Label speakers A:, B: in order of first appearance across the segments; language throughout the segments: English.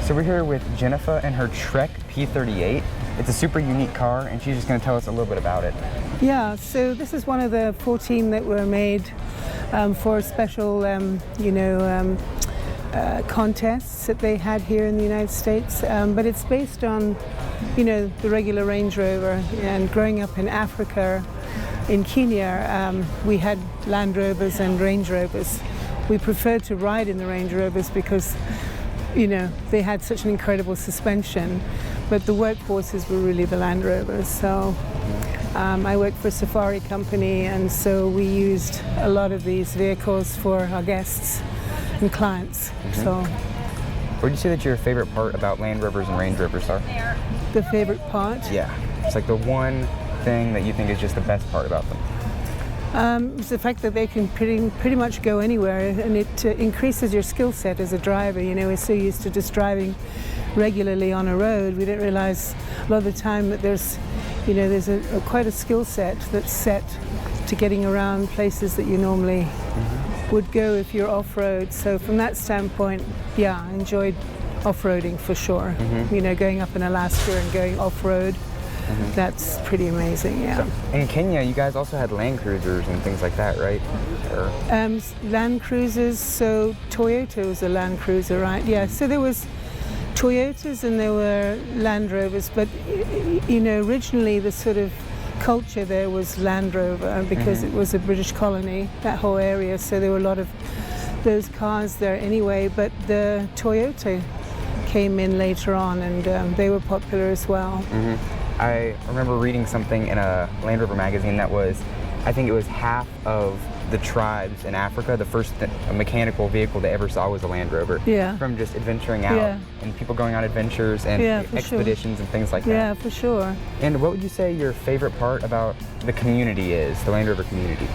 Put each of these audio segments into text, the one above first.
A: So we're here with Jennifer and her Trek P38. It's a super unique car, and she's just going to tell us a little bit about it.
B: Yeah, so this is one of the 14 that were made for special, contests that they had here in the United States. But it's based on, the regular Range Rover. And growing up in Africa, in Kenya, we had Land Rovers and Range Rovers. We preferred to ride in the Range Rovers because they had such an incredible suspension, but the workhorses were really the Land Rovers. So I worked for a safari company, and so we used a lot of these vehicles for our guests and clients. So,
A: what would you say that your favorite part about Land Rovers and Range Rovers are?
B: The favorite part?
A: Yeah, it's like the one thing that you think is just the best part about them.
B: It's the fact that they can pretty much go anywhere, and it increases your skill set as a driver. We're so used to just driving regularly on a road, we don't realize a lot of the time that there's quite a skill set that's set to getting around places that you normally would go if you're off-road. So from that standpoint, yeah, I enjoyed off-roading for sure. Going up in Alaska and going off-road. That's pretty amazing, yeah.
A: So in Kenya, you guys also had Land Cruisers and things like that, right?
B: Land Cruisers, so Toyota was a Land Cruiser, right? Yeah, so there was Toyotas and there were Land Rovers, but originally the sort of culture there was Land Rover because it was a British colony, that whole area, so there were a lot of those cars there anyway, but the Toyota came in later on, and they were popular as well.
A: I remember reading something in a Land Rover magazine that was, I think it was half of the tribes in Africa, the first mechanical vehicle they ever saw was a Land Rover.
B: Yeah.
A: From just adventuring out and people going on adventures and expeditions and things like that.
B: Yeah, for sure.
A: And what would you say your favorite part about the community is, the Land Rover community?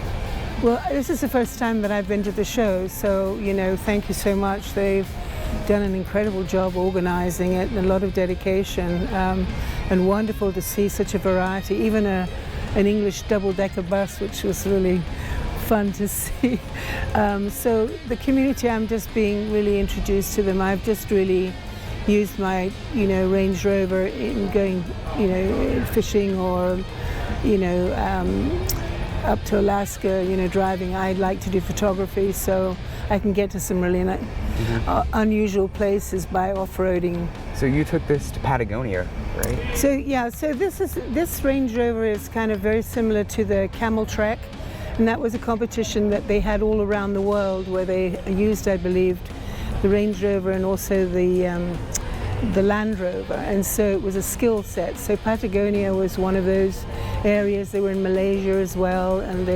B: Well, this is the first time that I've been to the show, so, thank you so much. They've done an incredible job organizing it and a lot of dedication, and wonderful to see such a variety, even an English double-decker bus, which was really fun to see. So the community, I'm just being really introduced to them. I've just really used my, Range Rover in going, fishing or, up to Alaska, driving. I like to do photography, so I can get to some really unusual places by off-roading.
A: So you took this to Patagonia, right?
B: So yeah, so this Range Rover is kind of very similar to the Camel Trek, and that was a competition that they had all around the world where they used, I believe, the Range Rover and also the Land Rover, and so it was a skill set. So Patagonia was one of those areas. They were in Malaysia as well, and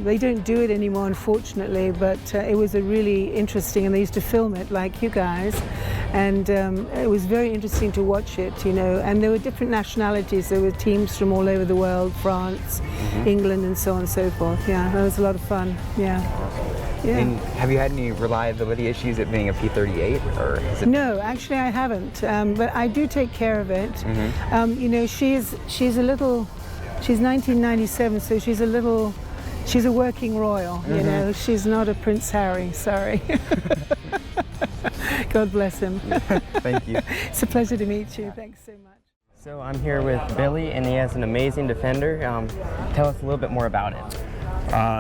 B: they don't do it anymore, unfortunately, but it was a really interesting, and they used to film it like you guys, and it was very interesting to watch it, and there were different nationalities. There were teams from all over the world, France, England, and so on and so forth. Yeah, that was a lot of fun. Yeah.
A: And have you had any reliability issues at being a P38, or is it?
B: No, actually I haven't, but I do take care of it. She's 1997, so she's a working royal, she's not a Prince Harry, sorry. God bless him.
A: Thank you.
B: It's a pleasure to meet you, thanks so much.
C: So I'm here with Billy, and he has an amazing Defender. Tell us a little bit more about it.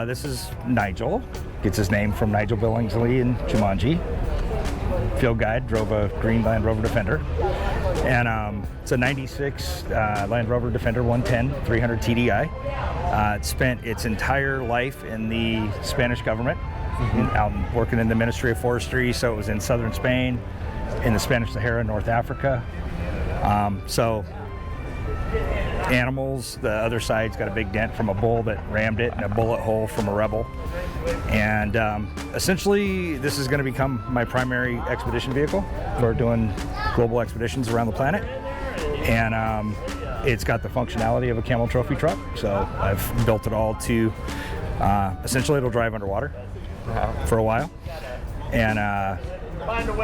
D: This is Nigel. Gets his name from Nigel Billingsley in Jumanji. Field guide, drove a green Land Rover Defender. And it's a 96 Land Rover Defender 110 300 TDI. It spent its entire life in the Spanish government, out working in the Ministry of Forestry, so it was in southern Spain, in the Spanish Sahara, North Africa. So animals, the other side's got a big dent from a bull that rammed it, and a bullet hole from a rebel. And essentially this is going to become my primary expedition vehicle for doing global expeditions around the planet. And it's got the functionality of a Camel Trophy truck, so I've built it all to essentially it'll drive underwater for a while, and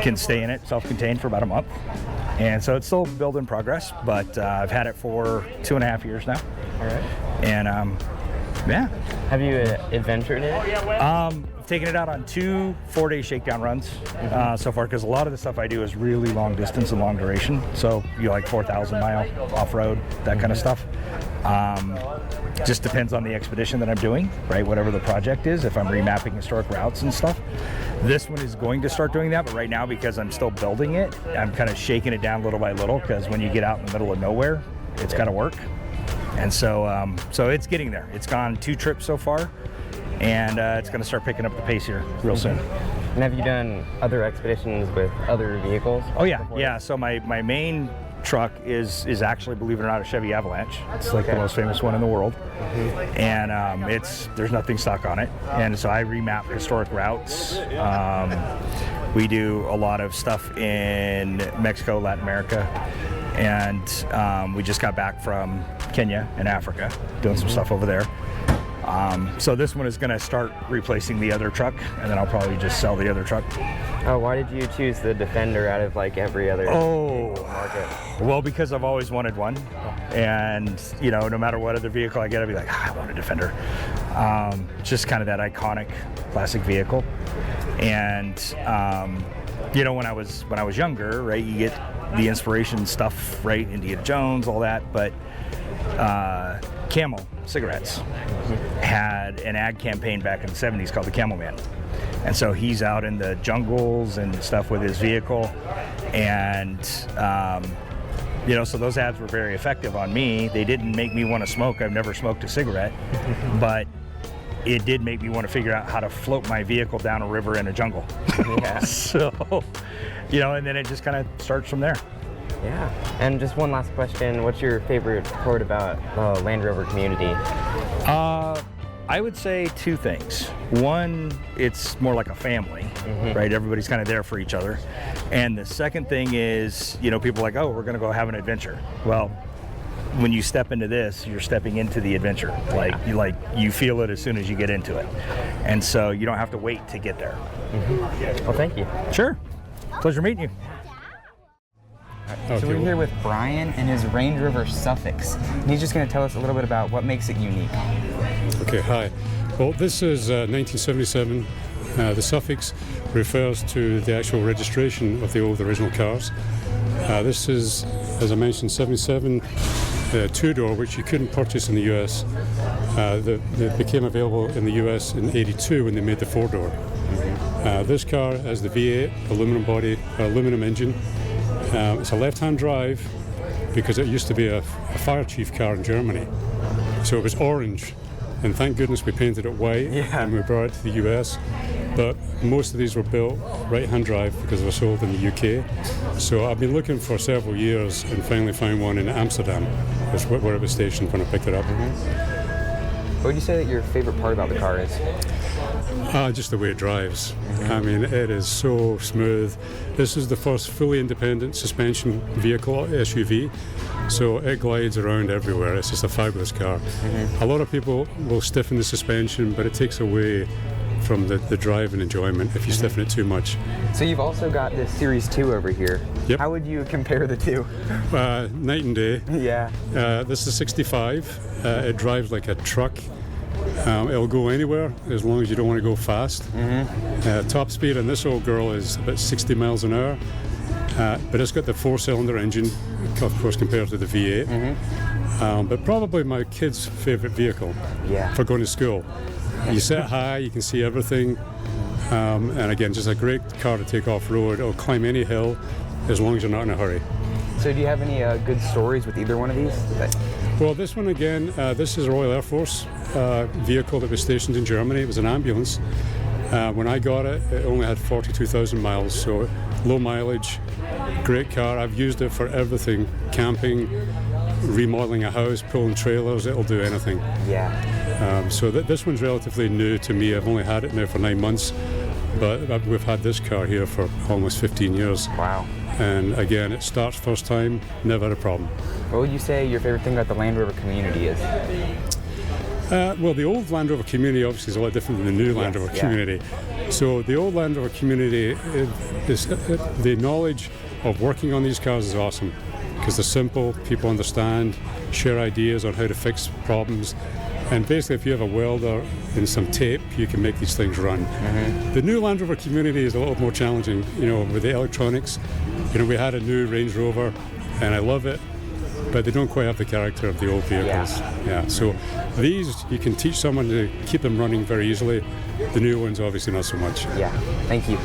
D: can stay in it self-contained for about a month. And so it's still build in progress, but I've had it for 2.5 years now.
A: All right.
D: And Yeah.
C: Have you adventured in it?
D: I've taken it out on 2 4-day shakedown runs so far, because a lot of the stuff I do is really long distance and long duration. So you like 4,000 mile off-road, that kind of stuff. Just depends on the expedition that I'm doing, right? Whatever the project is, if I'm remapping historic routes and stuff. This one is going to start doing that, but right now, because I'm still building it, I'm kind of shaking it down little by little, because when you get out in the middle of nowhere, it's got to work. And so so it's getting there. It's gone 2 trips so far, and it's going to start picking up the pace here real soon.
C: And have you done other expeditions with other vehicles?
D: Oh yeah, yeah. So my main truck is actually, believe it or not, a Chevy Avalanche. It's like the most famous one in the world, and there's nothing stuck on it. And so I remap historic routes. We do a lot of stuff in Mexico, Latin America, and we just got back from Kenya and Africa, doing some stuff over there. So this one is going to start replacing the other truck, and then I'll probably just sell the other truck.
C: Oh, why did you choose the Defender out of like every other market?
D: Well, because I've always wanted one, and you know, no matter what other vehicle I get, I'll be like, I want a Defender. Just kind of that iconic classic vehicle. And you know, when I was younger, right, you get the inspiration stuff, right, Indiana Jones, all that, but Camel cigarettes had an ad campaign back in the 70s called the Camel Man. And so he's out in the jungles and stuff with his vehicle. And, you know, so those ads were very effective on me. They didn't make me want to smoke. I've never smoked a cigarette. But it did make me want to figure out how to float my vehicle down a river in a jungle.
C: Yeah.
D: So, you know, and then it just kind of starts from there.
C: Yeah. And just one last question. What's your favorite part about the Land Rover community?
D: I would say 2 things. One, it's more like a family, right? Everybody's kind of there for each other. And the second thing is, you know, people are like, oh, we're going to go have an adventure. Well, when you step into this, you're stepping into the adventure. You feel it as soon as you get into it. And so you don't have to wait to get there.
C: Well, thank you.
D: Sure. Pleasure meeting you.
A: So we're here with Brian and his Range Rover Suffix. And he's just going to tell us a little bit about what makes it unique.
E: Okay, hi. Well, this is 1977. The suffix refers to the actual registration of the old original cars. This is, as I mentioned, 77 two-door, which you couldn't purchase in the US. They became available in the US in 82 when they made the 4-door. This car has the V8 aluminum body, aluminum engine. It's a left-hand drive because it used to be a fire chief car in Germany. So it was orange, and thank goodness we painted it white and we brought it to the US. But most of these were built right-hand drive because they were sold in the UK. So I've been looking for several years and finally found one in Amsterdam, where it was stationed when I picked it up.
A: What would you say that your favorite part about the car is?
E: Just the way it drives. I mean, it is so smooth. This is the first fully independent suspension vehicle, SUV, so it glides around everywhere. It's just a fabulous car. A lot of people will stiffen the suspension, but it takes away from the drive and enjoyment if you stiffen it too much.
A: So you've also got this Series 2 over here.
E: Yep.
A: How would you compare the two?
E: Night and day.
A: Yeah.
E: This is 65. It drives like a truck. It'll go anywhere as long as you don't want to go fast. Top speed on this old girl is about 60 miles an hour, but it's got the 4-cylinder engine, of course, compared to the V8. But probably my kid's favorite vehicle for going to school. You sit high, you can see everything, and again, just a great car to take off-road. It'll climb any hill as long as you're not in a hurry.
A: So do you have any good stories with either one of these?
E: Well, this one again, this is a Royal Air Force vehicle that was stationed in Germany. It was an ambulance. When I got it, it only had 42,000 miles, so low mileage, great car. I've used it for everything, camping, remodeling a house, pulling trailers, it'll do anything.
A: Yeah.
E: So this one's relatively new to me. I've only had it now for 9 months, but we've had this car here for almost 15 years.
A: Wow.
E: And again, it starts first time, never had a problem.
A: What would you say your favorite thing about the Land Rover community is?
E: Well, the old Land Rover community obviously is a lot different than the new Land Rover community. So the old Land Rover community, the knowledge of working on these cars is awesome because they're simple, people understand, share ideas on how to fix problems. And basically, if you have a welder and some tape, you can make these things run. The new Land Rover community is a little more challenging, with the electronics. We had a new Range Rover, and I love it, but they don't quite have the character of the old vehicles. Yeah. So these, you can teach someone to keep them running very easily. The new ones, obviously, not so much.
A: Yeah. Thank you.